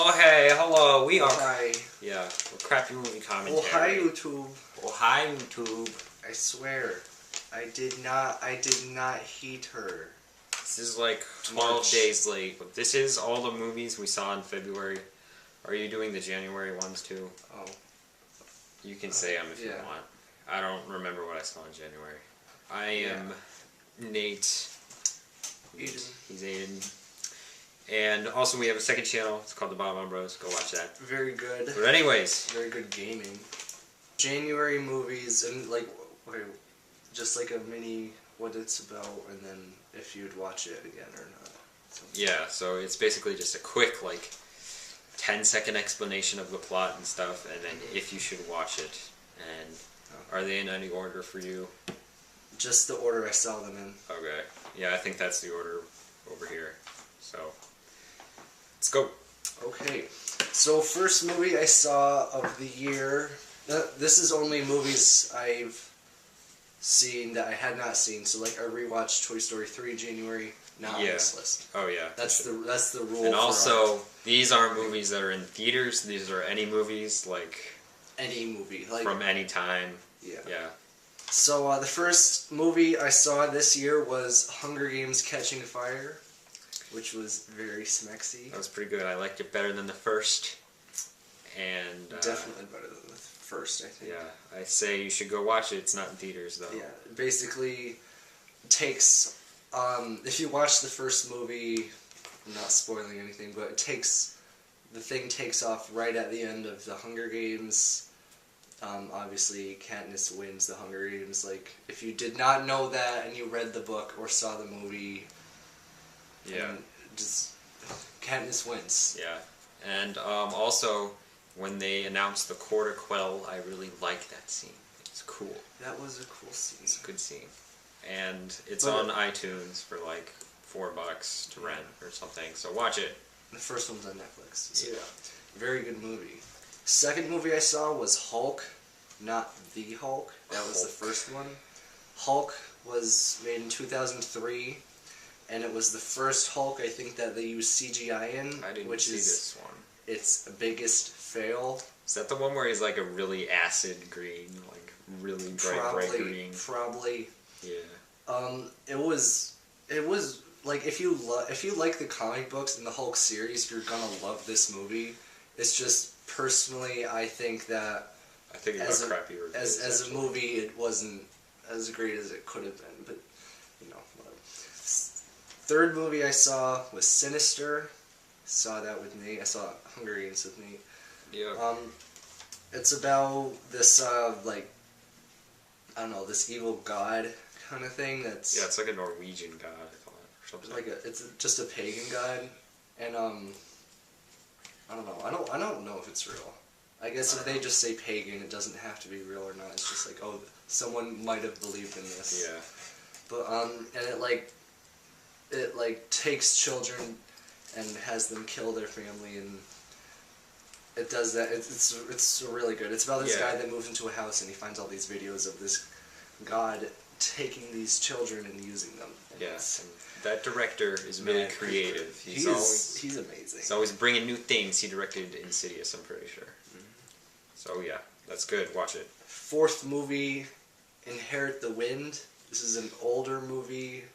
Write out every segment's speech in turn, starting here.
Oh, hey, hello, we are... Hi. Yeah, we're crappy movie commentary. Oh, hi, YouTube. Oh, hi, YouTube. I swear, I did not heat her. This is like 12 days late, but this is all the movies we saw in February. Are you doing the January ones, too? Oh. You can say them if you want. I don't remember what I saw in January. I am Nate. Aiden. He's Aiden. And also we have a second channel. It's called The Bob Bros. Go watch that. Very good. But anyways. Very good gaming. January movies and like, okay, just like a mini what it's about and then if you'd watch it again or not. Yeah, so it's basically just a quick like 10-second explanation of the plot and stuff and then if you should watch it. And are they in any order for you? Just the order I saw them in. Okay. Yeah, I think that's the order over here. So, let's go. Okay. So, first movie I saw of the year. This is only movies I've seen that I had not seen. So, like, I rewatched Toy Story 3 in January. Not on this list. Oh, yeah. That's the rule. And also, these aren't movies that are in theaters. These are any movies, like... Any movie. Like, from any time. Yeah. Yeah. So, the first movie I saw this year was Hunger Games Catching Fire, which was very smexy. That was pretty good. I liked it better than the first. And... definitely better than the first, I think. Yeah. I say you should go watch it. It's not in theaters, though. Yeah. It basically takes... if you watch the first movie, I'm not spoiling anything, but it takes... The thing takes off right at the end of the Hunger Games. Obviously, Katniss wins the Hunger Games. Like, if you did not know that and you read the book or saw the movie, just Katniss wins. Yeah, and also when they announced the quarter quell, I really liked that scene. It's cool. That was a cool scene. It's a good scene, and it's on iTunes for like $4 to rent or something. So watch it. The first one's on Netflix. So yeah, very good movie. Second movie I saw was Hulk, not The Hulk. That was the first one. Hulk was made in 2003, and it was the first Hulk I think that they used CGI in. I didn't which see is this one. Its biggest fail. Is that the one where he's like a really acid green, like really bright green? Probably. Yeah. It was like if you like the comic books and the Hulk series, you're gonna love this movie. It's just personally, I think that it got crappy reviews. As a movie, it wasn't as great as it could have been, but you know, whatever. Third movie I saw was Sinister. Saw that with Nate. I saw Hunger Games with Nate. Yeah. It's about this like I don't know, this evil god kind of thing. That's it's like a Norwegian god, I thought, or something. Like it's just a pagan god, and I don't know. I don't know if it's real. I guess if they just say pagan, it doesn't have to be real or not. It's just like, oh, someone might have believed in this. Yeah. But and it like takes children and has them kill their family, and it does that. It's really good. It's about this guy that moves into a house and he finds all these videos of this god taking these children and using them. And yes. That director is really creative. He's amazing. He's always bringing new things. He directed Insidious, I'm pretty sure. So yeah, that's good. Watch it. Fourth movie, Inherit the Wind. This is an older movie.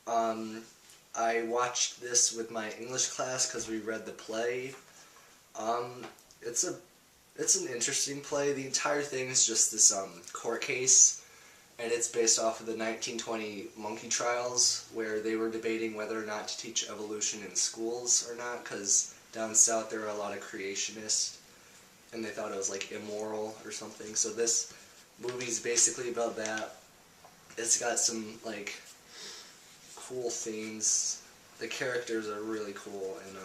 I watched this with my English class because we read the play. It's an interesting play. The entire thing is just this court case. And it's based off of the 1920 monkey trials, where they were debating whether or not to teach evolution in schools or not, because down south there are a lot of creationists, and they thought it was like immoral or something. So this movie's basically about that. It's got some like cool themes. The characters are really cool, and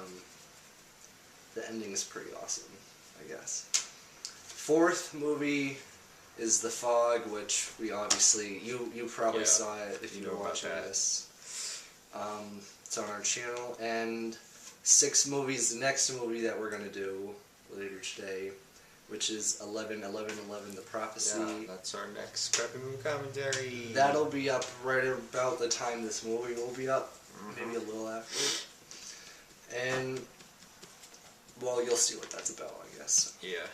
the ending is pretty awesome, I guess. Fourth movie is The Fog, which we obviously, you probably saw it if you were watching this. It's on our channel. And sixth movie is the next movie that we're going to do later today, which is 11/11/11, The Prophecy. Yeah, that's our next crappy movie commentary. That'll be up right about the time this movie will be up, maybe a little after. And well, you'll see what that's about, I guess. Yeah.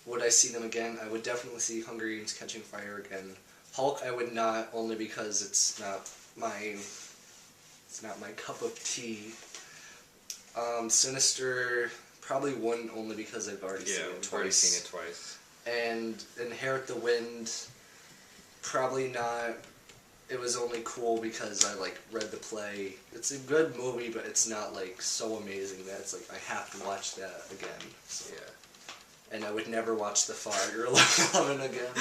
Would I see them again? I would definitely see Hunger Games: Catching Fire again. Hulk, I would not, only because it's not my cup of tea. Sinister, probably wouldn't, only because I've already seen it twice. Already seen it twice. And Inherit the Wind, probably not. It was only cool because I read the play. It's a good movie, but it's not so amazing that it's I have to watch that again. So. Yeah. And I would never watch The Fire 11 again.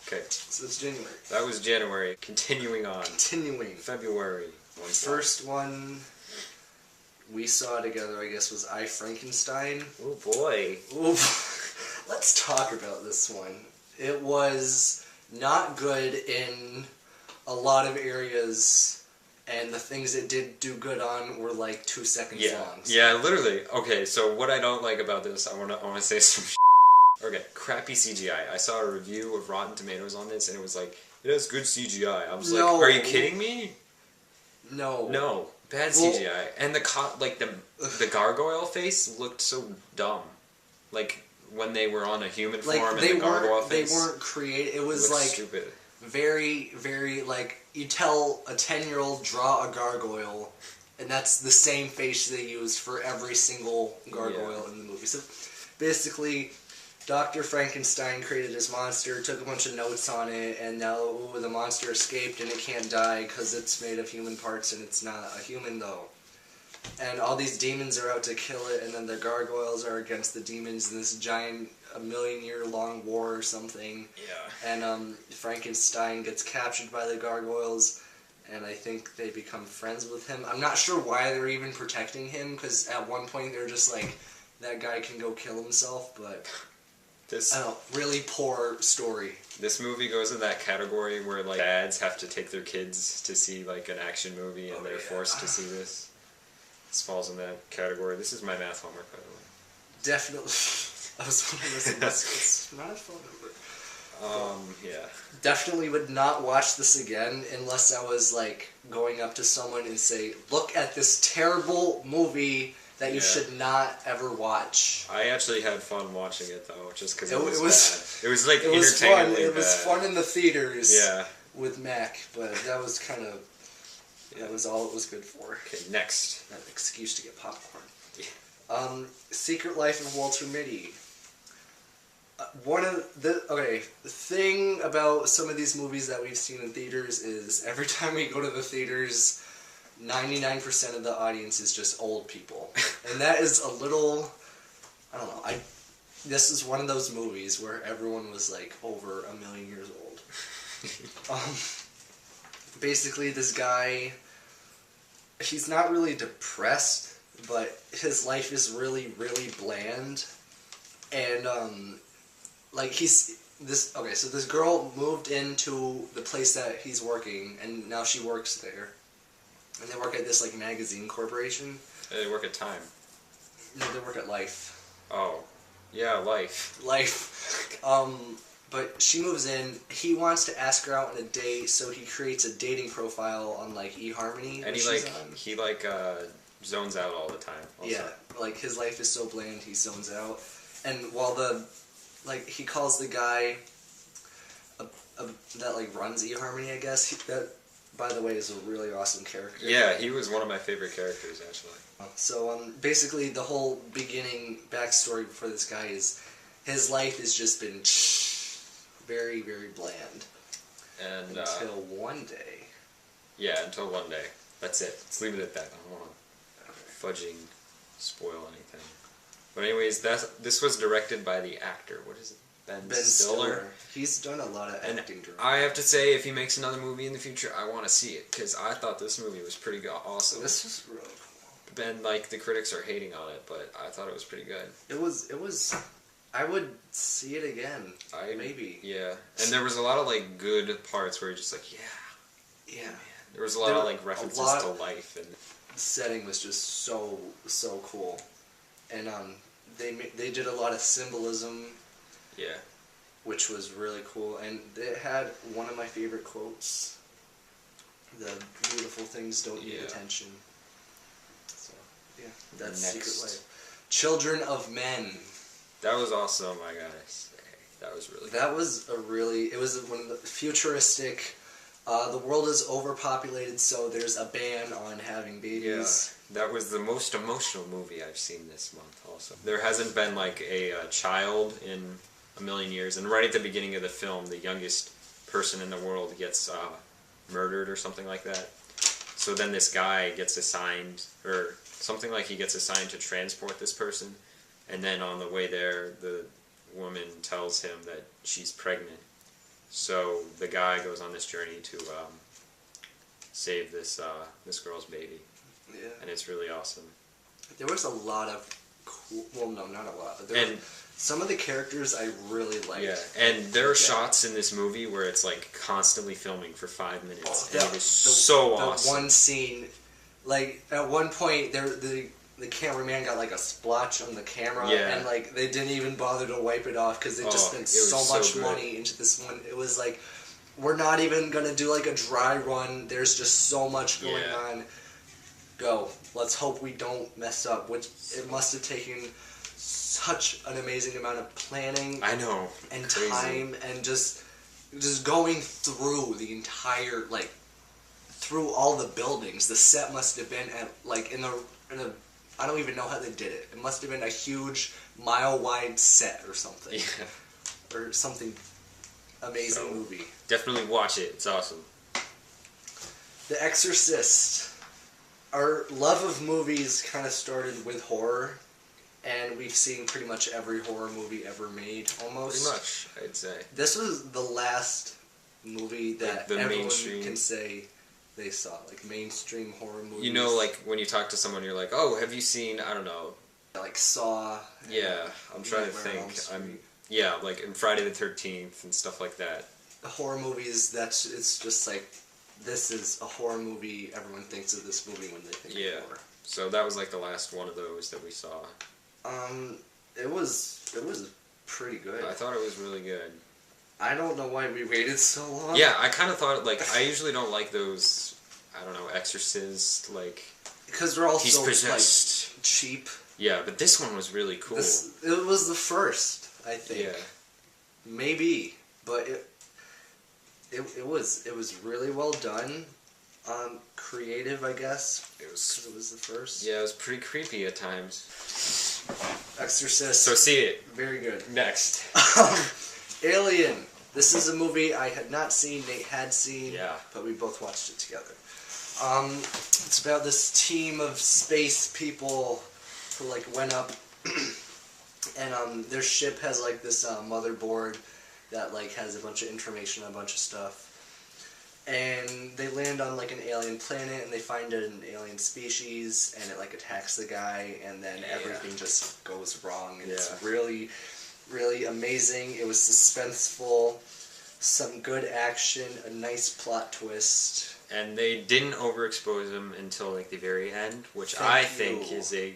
Okay. So it's January. That was January. Continuing on. Continuing. February. First one we saw together, I guess, was I, Frankenstein. Oh boy. Ooh. Let's talk about this one. It was not good in a lot of areas, and the things it did do good on were 2 seconds long. So. Yeah, literally. Okay, so what I don't like about this, I wanna say some Okay, crappy CGI. I saw a review of Rotten Tomatoes on this, and it was it has good CGI. I was No. are you kidding me? No. No. Bad CGI. And the gargoyle face looked so dumb. When they were on a human form and the gargoyle face. They weren't creative. It was stupid. Very, very, you tell a 10-year-old draw a gargoyle, and that's the same face they used for every single gargoyle in the movie. So, basically, Dr. Frankenstein created his monster, took a bunch of notes on it, and now the monster escaped and it can't die because it's made of human parts and it's not a human, though. And all these demons are out to kill it, and then the gargoyles are against the demons in this giant, a million-year-long war or something. Yeah. And Frankenstein gets captured by the gargoyles, and I think they become friends with him. I'm not sure why they're even protecting him, because at one point they're just that guy can go kill himself, but... I don't know, really poor story. This movie goes in that category where dads have to take their kids to see an action movie and they're forced to see this. This falls in that category. This is my math homework, by the way. Definitely. I was wondering it's not a phone number. Yeah. Definitely would not watch this again unless I was going up to someone and say, look at this terrible movie that you should not ever watch. I actually had fun watching it though, just because it was bad. It was it was fun. entertainingly It was bad. fun in the theaters. Yeah. With Mac, but that was kind of that was all it was good for. Okay, next. An excuse to get popcorn. Yeah. Secret Life of Walter Mitty. The thing about some of these movies that we've seen in theaters is every time we go to the theaters, 99% of the audience is just old people. And that is a little, I don't know, this is one of those movies where everyone was over 1 million years old. Basically this guy, he's not really depressed, but his life is really, really bland. And, so this girl moved into the place that he's working, and now she works there. And they work at this, magazine corporation. They work at Time. No, they work at Life. Oh. Yeah, Life. Life. But she moves in. He wants to ask her out on a date, so he creates a dating profile on, eHarmony. And he zones out all the time. Also. Yeah, his life is so bland, he zones out. And while he calls the guy that, runs eHarmony, I guess, that, by the way, is a really awesome character. Yeah, he was one of my favorite characters, actually. So, basically, the whole beginning backstory for this guy is his life has just been very, very bland. And, until one day. Yeah, until one day. That's it. Let's leave it at that. I don't want to fudging spoil anything. But anyways, this was directed by the actor. What is it? Ben Stiller. He's done a lot of acting. I have to say, if he makes another movie in the future, I want to see it because I thought this movie was pretty awesome. This was really cool. Ben, the critics are hating on it, but I thought it was pretty good. It was. I would see it again. Maybe. Yeah, and there was a lot of good parts where you're just yeah. Man. There was a lot of references to life, and the setting was just so cool, and they did a lot of symbolism. Yeah. Which was really cool, and it had one of my favorite quotes. The beautiful things don't need attention. So, Yeah, that's Next. Secret Life. Children of Men. That was awesome, I gotta say. That was really That was it was one of the futuristic. The world is overpopulated, so there's a ban on having babies. Yeah, that was the most emotional movie I've seen this month also. There hasn't been like a child in a million years, and right at the beginning of the film, the youngest person in the world gets murdered or something like that. So then this guy gets assigned, or something like he gets assigned to transport this person, and then on the way there, the woman tells him that she's pregnant. So the guy goes on this journey to save this girl's baby. Yeah. And it's really awesome. There was a lot of cool... Well, no, not a lot. Some of the characters I really liked. Yeah, and there are shots in this movie where it's like constantly filming for 5 minutes. And it is so awesome. The one scene, like, at one point, the cameraman got like a splotch on the camera, and like they didn't even bother to wipe it off because they just spent so much money into this one. It was like, we're not even gonna do like a dry run. There's just so much going on. Go. Let's hope we don't mess up. Which it must have taken such an amazing amount of planning. I know. And time and just going through the entire through all the buildings. The set must have been at in a I don't even know how they did it. It must have been a huge mile-wide set or something. Yeah. Or something amazing movie. Definitely watch it. It's awesome. The Exorcist. Our love of movies kind of started with horror, and we've seen pretty much every horror movie ever made, almost. Pretty much, I'd say. This was the last movie that everyone mainstream can say they saw, mainstream horror movies. You know, when you talk to someone, you're like, oh, have you seen, I don't know. Saw. Yeah, I'm trying to think. Yeah, in Friday the 13th and stuff like that. The horror movies, it's just this is a horror movie. Everyone thinks of this movie when they think of horror. So that was the last one of those that we saw. It was pretty good. I thought it was really good. I don't know why we waited so long. Yeah, I kind of thought, I usually don't like those, I don't know, Exorcist, because they're all he's so, possessed. Cheap. Yeah, but this one was really cool. It was the first, I think. Yeah. Maybe, but it was really well done. Creative, I guess. It was the first. Yeah, it was pretty creepy at times. Exorcist. So see it. Very good. Next. Alien. This is a movie I had not seen, Nate had seen, but we both watched it together. It's about this team of space people who went up, and their ship has this motherboard that has a bunch of information on a bunch of stuff. And they land on an alien planet, and they find an alien species, and it attacks the guy, and then everything just goes wrong. And it's really, really amazing. It was suspenseful, some good action, a nice plot twist. And they didn't overexpose him until the very end, which I think is a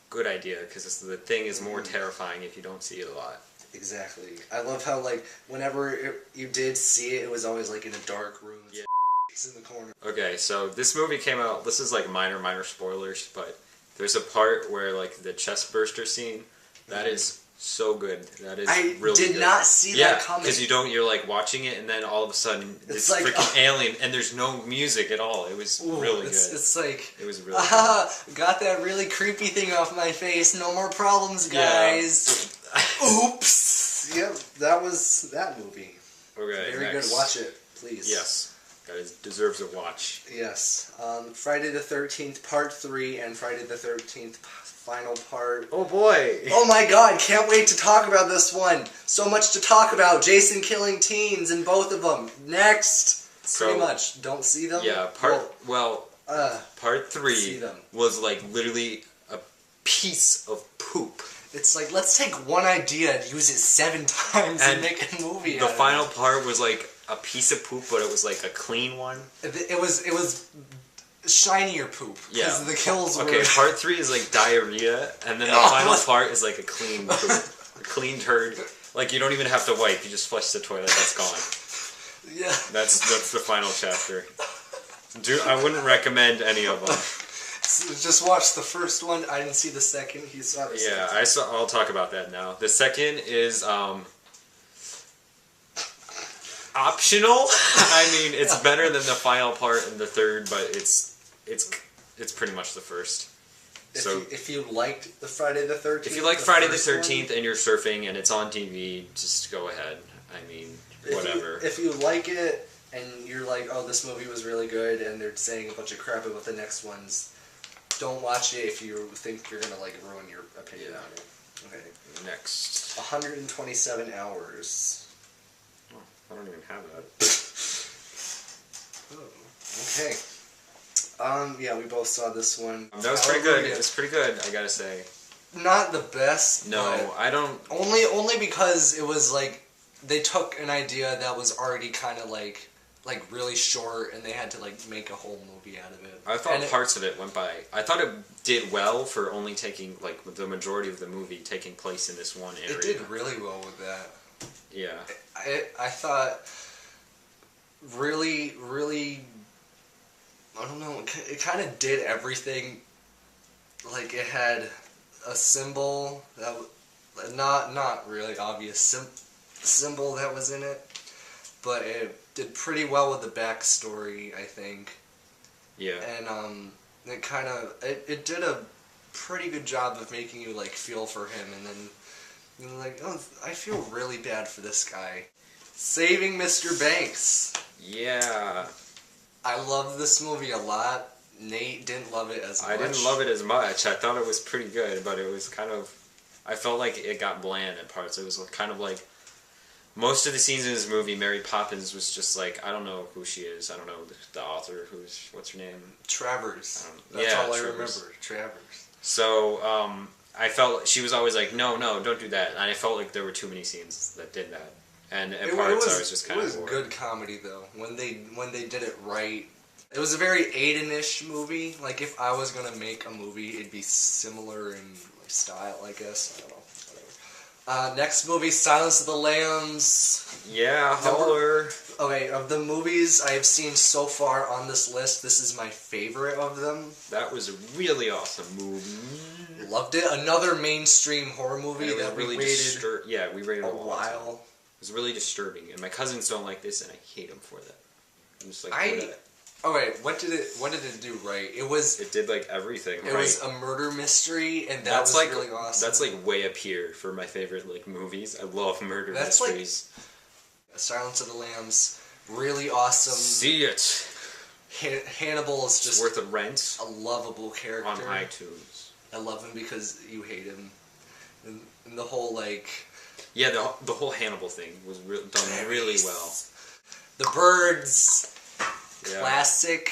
good idea, because the thing is more terrifying if you don't see it a lot. Exactly. I love how whenever you did see it, it was always in a dark room. Yeah. In the corner. Okay, so this movie came out. This is minor spoilers, but there's a part where the chest burster scene. That is so good. That is really good. I did not see that coming. Because you're watching it, and then all of a sudden it's freaking alien, and there's no music at all. It was really good. It's it was really good. Got that really creepy thing off my face. No more problems, guys. Oops. Yep, that was that movie. Okay, very good. Watch it, please. Yes. That deserves a watch. Yes. Friday the 13th Part 3 and Friday the 13th final part. Oh boy! Oh my god, can't wait to talk about this one. So much to talk about. Jason killing teens in both of them. Next. Pretty much. Don't see them? Yeah, Part 3 was literally a piece of poop. It's let's take one idea and use it 7 times and make a movie out of it. The final part was a piece of poop, but it was a clean one. It was shinier poop. Yeah. The kills were... Okay, part 3 is diarrhea, and then the final part is a clean poop. A clean turd. You don't even have to wipe, you just flush the toilet, that's gone. Yeah. That's the final chapter. I wouldn't recommend any of them. Just watch the first one. I didn't see the second. He saw the second. Yeah, I saw. I'll talk about that now. The second is optional. I mean, it's better than the final part in the third, but it's pretty much the first. If you liked the Friday the 13th, if you like Friday the 13th and you're surfing and it's on TV, just go ahead. I mean, whatever. If you like it and you're like, oh, this movie was really good, and they're saying a bunch of crap about the next ones, don't watch it if you think you're gonna like ruin your opinion on it. Okay. Next. 127 hours. Oh, I don't even have that. Oh, okay. Yeah, we both saw this one. That was pretty good. It was pretty good, I gotta say. Not the best. No, I don't. Only because it was like they took an idea that was already kind of like really short, and they had to like make a whole movie out of it. I thought parts of it went by. I thought it did well for only taking like the majority of the movie taking place in this one area. It did really well with that. Yeah. I thought really. I don't know. It kind of did everything. Like it had a symbol that not really obvious symbol that was in it, but it did pretty well with the backstory, I think. Yeah. And it kind of it did a pretty good job of making you like feel for him, and then you're like, oh, I feel really bad for this guy. Saving Mr. Banks. Yeah. I love this movie a lot. Nate didn't love it as much. I didn't love it as much. I thought it was pretty good, but it was kind of... I felt like it got bland at parts. It was kind of like... Most of the scenes in this movie, Mary Poppins was just like, I don't know who she is. I don't know the author. What's her name? Travers. That's all I remember. Travers. So, I felt... She was always like, no, don't do that. And I felt like there were too many scenes that did that. And at parts I was just kind of bored. It was good comedy though. When they did it right. It was a very Aiden-ish movie. Like if I was gonna make a movie, it'd be similar in style, I guess. I don't know. Whatever. Next movie, Silence of the Lambs. Yeah, holler. Okay, of the movies I have seen so far on this list, this is my favorite of them. That was a really awesome movie. Loved it. Another mainstream horror movie that really we rated. We rated a while. It was really disturbing, and my cousins don't like this, and I hate them for that. I'm just like, okay, what did it do right? It did like everything right. It was a murder mystery, and that's was really awesome. That's like way up here for my favorite like movies. I love murder mysteries. Like Silence of the Lambs, really awesome. See it. Hannibal is just worth a rent. A lovable character on iTunes. I love him because you hate him, and the whole like. Yeah, the whole Hannibal thing was done really well. The Birds, yeah. Classic.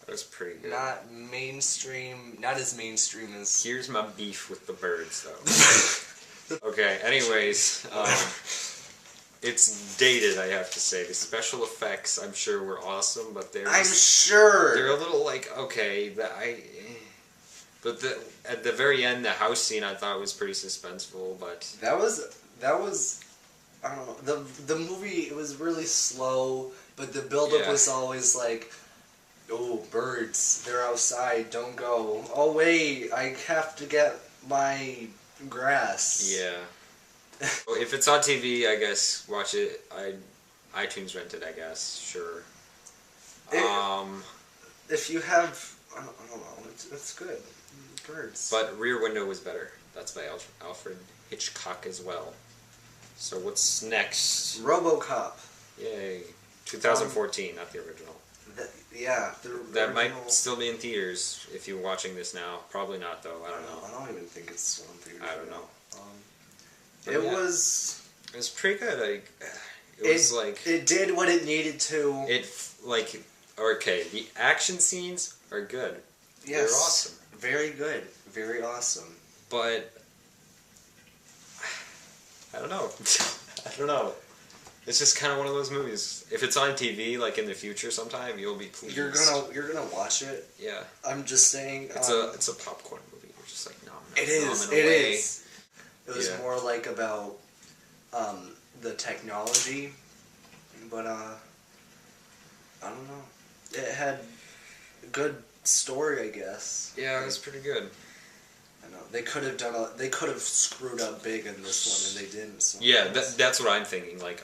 That was pretty good. Not mainstream, not as mainstream as... Here's my beef with The Birds, though. Okay, anyways, it's dated, I have to say. The special effects, I'm sure, were awesome, but they're... I'm sure! They're a little like, okay, but at the very end, the house scene I thought was pretty suspenseful, but... That was, I don't know, the movie, it was really slow, but the build-up was always like, oh, birds, they're outside, don't go. Oh, wait, I have to get my grass. Yeah. If it's on TV, I guess, watch it. iTunes rent it, I guess, sure. If you have, I don't know, it's good. Birds. But Rear Window was better. That's by Alfred Hitchcock as well. So what's next? RoboCop. Yay. 2014, not the original. That might still be in theaters if you're watching this now. Probably not, though. I don't know. I don't even think it's still in theaters. I don't know. It was pretty good. It did what it needed to. Okay, the action scenes are good. Yes. They're awesome. Very good. Very awesome. But I don't know. I don't know. It's just kind of one of those movies. If it's on TV, like in the future sometime, you'll be pleased. You're gonna watch it. Yeah. I'm just saying. It's a popcorn movie. You're just like, nom. It is. It is. It was more like about the technology, but I don't know. It had good story, I guess. Yeah, it was pretty good. I know they could have screwed up big in this one, and they didn't. So Yeah, that's what I'm thinking. Like,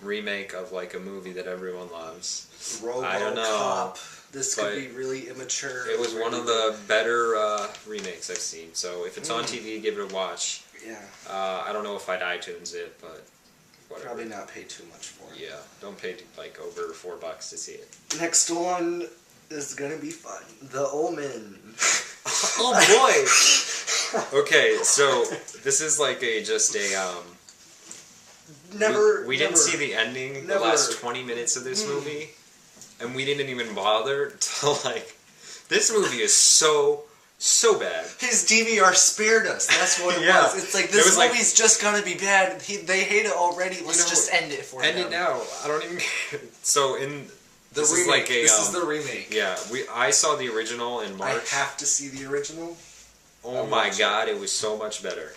remake of like a movie that everyone loves. I don't know. RoboCop. This could be really immature. It was one of the better remakes I've seen. So if it's on TV, give it a watch. Yeah. I don't know if I'd iTunes it, but whatever. Probably not pay too much for it. Yeah, don't pay like over $4 to see it. Next one is gonna be fun. The Omen. Oh boy. Okay, so this is like we didn't see the ending the last 20 minutes of this movie, and we didn't even bother to like. This movie is so bad. His DVR spared us. That's what it was. It's like this movie's just gonna be bad. They hate it already. Let's just end it for them. End it now. I don't even. So in. This is the remake. Yeah, I saw the original in March. I have to see the original. Oh my god, it was so much better.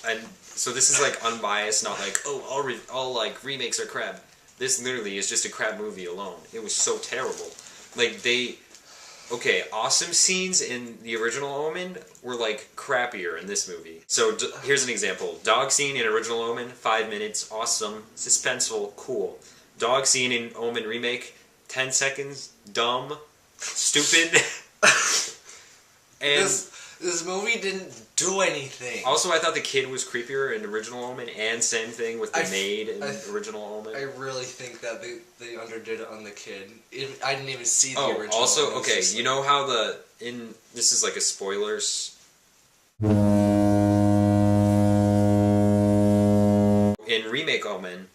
And so this is like unbiased, not like all like remakes are crap. This literally is just a crap movie alone. It was so terrible. Like awesome scenes in the original Omen were like crappier in this movie. So here's an example: dog scene in original Omen, 5 minutes, awesome, suspenseful, cool. Dog scene in Omen remake. 10 seconds, dumb, stupid, and this movie didn't do anything. Also, I thought the kid was creepier in original Omen, and same thing with the maid in original Omen. I really think that they underdid it on the kid. I didn't even see the original. Also, okay, you know how this is like a spoilers. In remake Omen,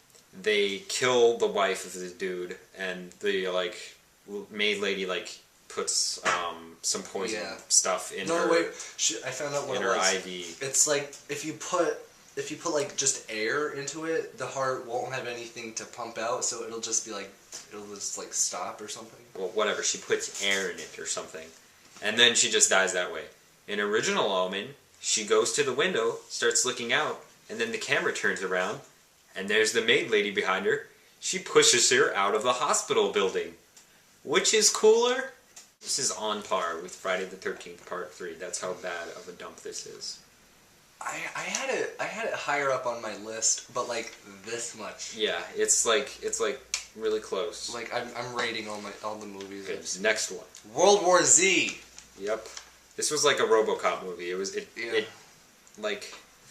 they kill the wife of the dude, and the maid lady puts some poison stuff in her. Wait, I found out what in it her was. IV. It's like if you put like just air into it, the heart won't have anything to pump out, so it'll just be it'll just stop or something. Well, whatever. She puts air in it or something, and then she just dies that way. In original Omen, she goes to the window, starts looking out, and then the camera turns around. And there's the maid lady behind her. She pushes her out of the hospital building. Which is cooler? This is on par with Friday the 13th Part 3. That's how bad of a dump this is. I had it higher up on my list, but this much. Yeah, it's really close. I'm rating all the movies. Okay, next one. World War Z. Yep. This was like a RoboCop movie.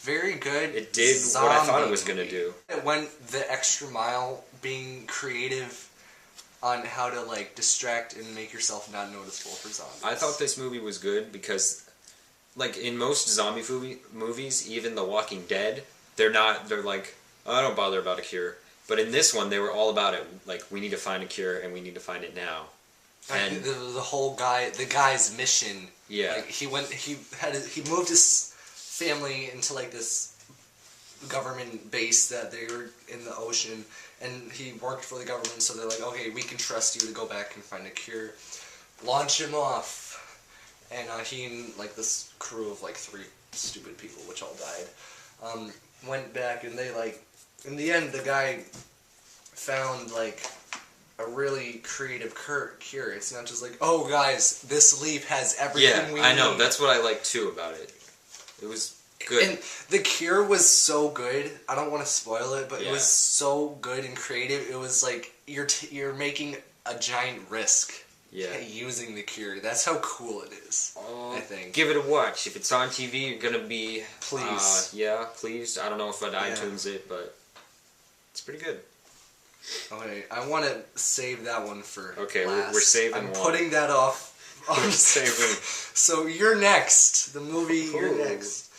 Very good. It did what I thought it was going to do. It went the extra mile, being creative on how to distract and make yourself not noticeable for zombies. I thought this movie was good because, in most zombie movies, even The Walking Dead, they're like, oh, I don't bother about a cure. But in this one, they were all about it. We need to find a cure and we need to find it now. And the guy's mission. Yeah. He moved his family into this government base that they were in the ocean, and he worked for the government, so they're like, okay, we can trust you to go back and find a cure. Launch him off. And he and this crew of 3 stupid people, which all died, went back, and they in the end the guy found a really creative cure. It's not just oh guys, this leaf has everything we need. Yeah, I know. That's what I like too about it. It was good. And the cure was so good. I don't want to spoil it, but it was so good and creative. It was you're making a giant risk using the cure. That's how cool it is, I think. Give it a watch. If it's on TV, you're going to be... Please. Please. I don't know if I'd iTunes it, but it's pretty good. Okay, I want to save that one for Okay, last. We're saving I'm one. putting that off. We're saving. So you're next. The movie You're Next.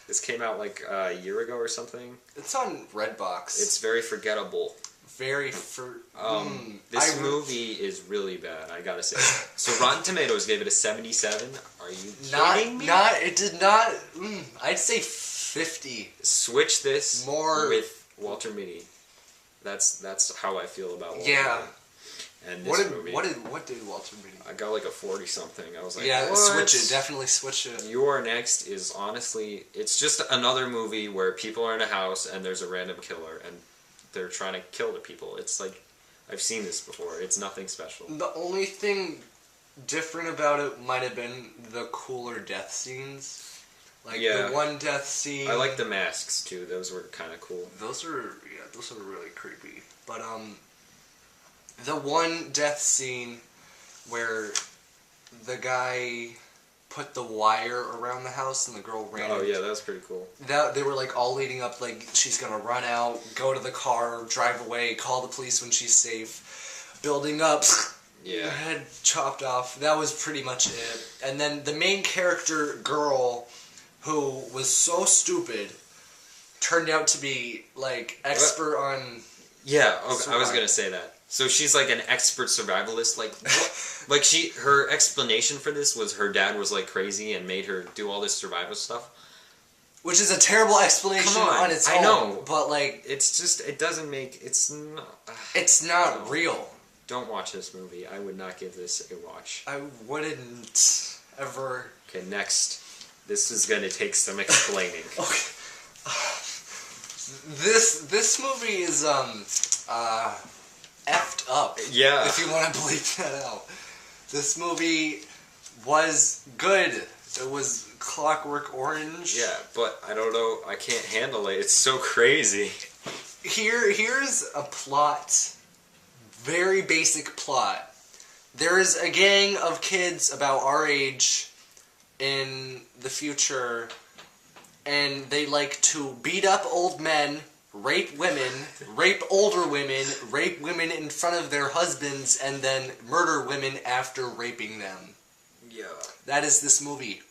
This came out a year ago or something. It's on Redbox. It's very forgettable. This movie is really bad, I gotta say. So Rotten Tomatoes gave it a 77. Are you kidding me? It did not. I'd say 50. Switch this more with Walter Mitty. That's how I feel about Walter Mitty. And this movie. What did Walter Mitty? I got a 40 something. I was like, yeah, what? Switch it. Definitely switch it. You're Next is honestly, it's just another movie where people are in a house and there's a random killer and they're trying to kill the people. It's I've seen this before. It's nothing special. The only thing different about it might have been the cooler death scenes. Like Yeah. the one death scene. I like the masks too. Those were kind of cool. Those are really creepy. But the one death scene where the guy put the wire around the house and the girl ran. Oh yeah, that was pretty cool. That they were like all leading up, like she's gonna run out, go to the car, drive away, call the police when she's safe, building up. Yeah. Head chopped off. That was pretty much it. And then the main character girl, who was so stupid, turned out to be like expert on. Yeah, okay, I was survival. gonna say that. So she's like an expert survivalist. Like, like her explanation for this was her dad was like crazy and made her do all this survival stuff. Which is a terrible explanation Come on, its I own. know. But like, It's just it doesn't make it's not. it's not No. real. Don't watch this movie. I would not give this a watch. I wouldn't ever. Okay, next. This is gonna take some explaining. Okay. This movie is effed up. Yeah. If you want to bleep that out. This movie was good. It was Clockwork Orange. Yeah, but I don't know. I can't handle it. It's so crazy. Here's a plot. Very basic plot. There is a gang of kids about our age in the future, and they like to beat up old men, rape women, rape older women, rape women in front of their husbands, and then murder women after raping them. Yeah. That is this movie.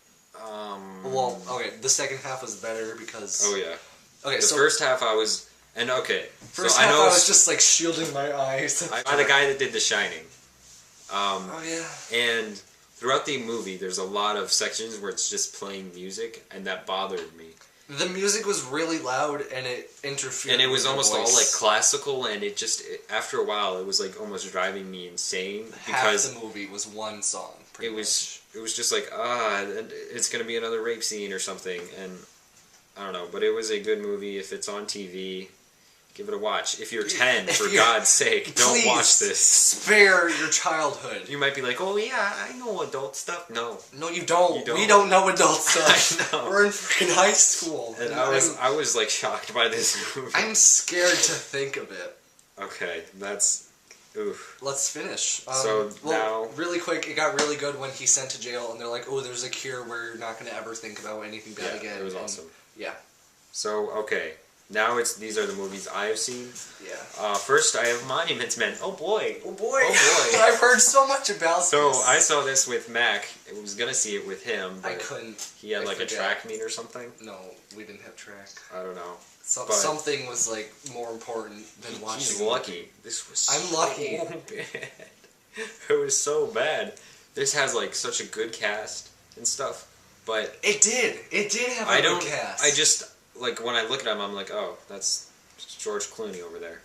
Well, okay, the second half was better because... Oh yeah. Okay, The so first half I was, and okay. first so half I know was just like shielding my eyes. I'm the guy that did The Shining. Oh yeah. And throughout the movie, there's a lot of sections where it's just playing music, and that bothered me. The music was really loud, and it interfered. And it was with the almost all voice. like classical, and after a while, it was like almost driving me insane Half because the movie was one song. Pretty it was just like and it's gonna be another rape scene or something, and I don't know. But it was a good movie. If it's on TV, give it a watch. If you're 10, If for you're- God's sake, don't Please watch this. Spare your childhood. You might be like, oh yeah, I know adult stuff. No. No, you don't. You don't? We don't know adult stuff. I know. We're in freaking high school. And I was like shocked by this movie. I'm scared to think of it. Okay, that's oof. Let's finish. So now- really quick, it got really good when he's sent to jail, and they're like, "Oh, there's a cure where you're not going to ever think about anything bad Yeah, again." it was And- awesome. Yeah, So okay, now these are the movies I have seen. yeah. First, I have Monuments Men. Oh boy. Oh boy! Oh boy. I've heard so much about So this. I saw this with Mac. I was gonna see it with him, I but couldn't. he had I like a forget. track meet or something. No, we didn't have track. I don't know. But- Something was like more important than watching. He's a movie. lucky. This was I'm so lucky. bad. It was so bad. This has like such a good cast and stuff, but It did. It did have a I good don't. cast. I just like when I look at him, I'm like, oh, that's George Clooney over there.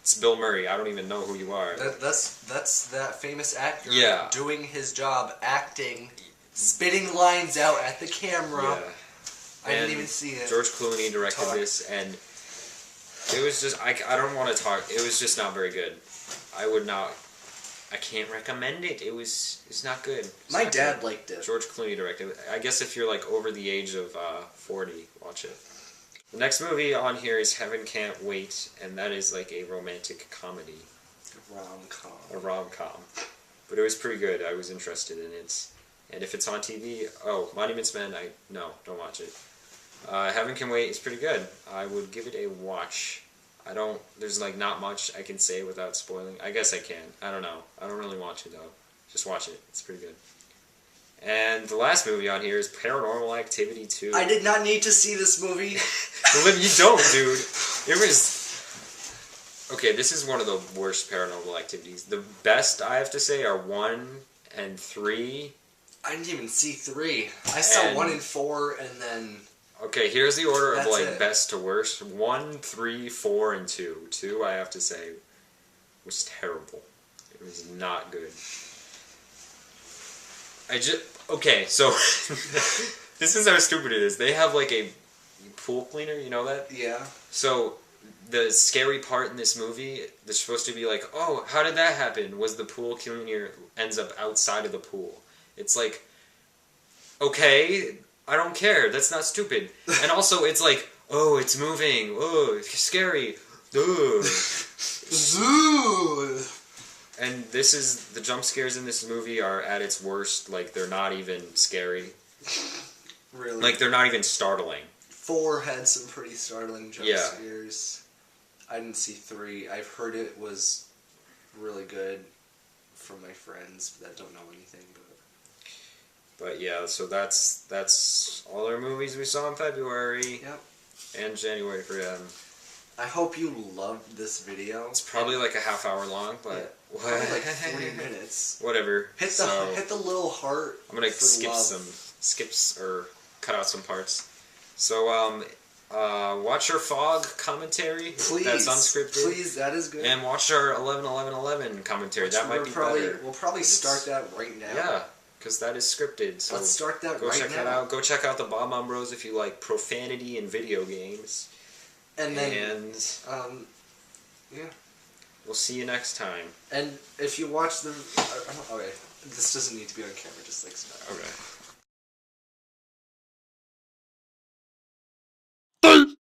It's Bill Murray. I don't even know who you are. That's that famous actor. Yeah. Doing his job, acting, spitting lines out at the camera. Yeah. I didn't And even see it. George Clooney directed Talk. this, and it was just I don't want to talk. It was just not very good. I would not. I can't recommend it. It's not good. It's My not dad good. liked it. George Clooney directed it. I guess if you're like over the age of 40, watch it. The next movie on here is Heaven Can't Wait, and that is like a romantic comedy, Rom-com. a rom-com. But it was pretty good. I was interested in it. And if it's on TV, Monuments Men, don't watch it. Heaven Can Wait is pretty good. I would give it a watch. There's like not much I can say without spoiling. I guess I can. I don't know. I don't really watch it though. Just watch it. It's pretty good. And the last movie on here is Paranormal Activity 2. I did not need to see this movie. You don't, dude. It was... Okay, this is one of the worst Paranormal Activities. The best, I have to say, are 1 and 3. I didn't even see 3. I saw And- 1 and 4, and then... Okay, here's the order of That's like it. best to worst. 1, 3, 4, and 2. 2, I have to say, was terrible. It was not good. Okay, so this is how stupid it is. They have like a pool cleaner, you know that? Yeah. So the scary part in this movie, they're supposed to be like, oh, how did that happen? Was the pool cleaner ends up outside of the pool? It's like, okay, I don't care. That's not stupid. And also, it's like, oh, it's moving. Oh, it's scary. Ugh. And this is the jump scares in this movie are at its worst. Like they're not even scary. Really? Like they're not even startling. 4 had some pretty startling jump scares. I didn't see 3. I've heard it was really good from my friends that don't know anything. But yeah, so that's all our movies we saw in February. Yep. And January for them. I hope you loved this video. It's probably like a half hour long, but yeah, probably like 3 minutes. Whatever. Hit the little heart. I'm gonna skips or cut out some parts. So watch our Fog commentary. Please, that's unscripted. Please, that is good. And watch our 11-11-11 commentary. That might be better. We'll probably start that right now. Yeah, because that is scripted. So let's start that go right check now. that out. Go check out the Bob Mom Bros if you like profanity in video games. And then, yeah. We'll see you next time. And if you watch the, okay, this doesn't need to be on camera. Just like. Okay.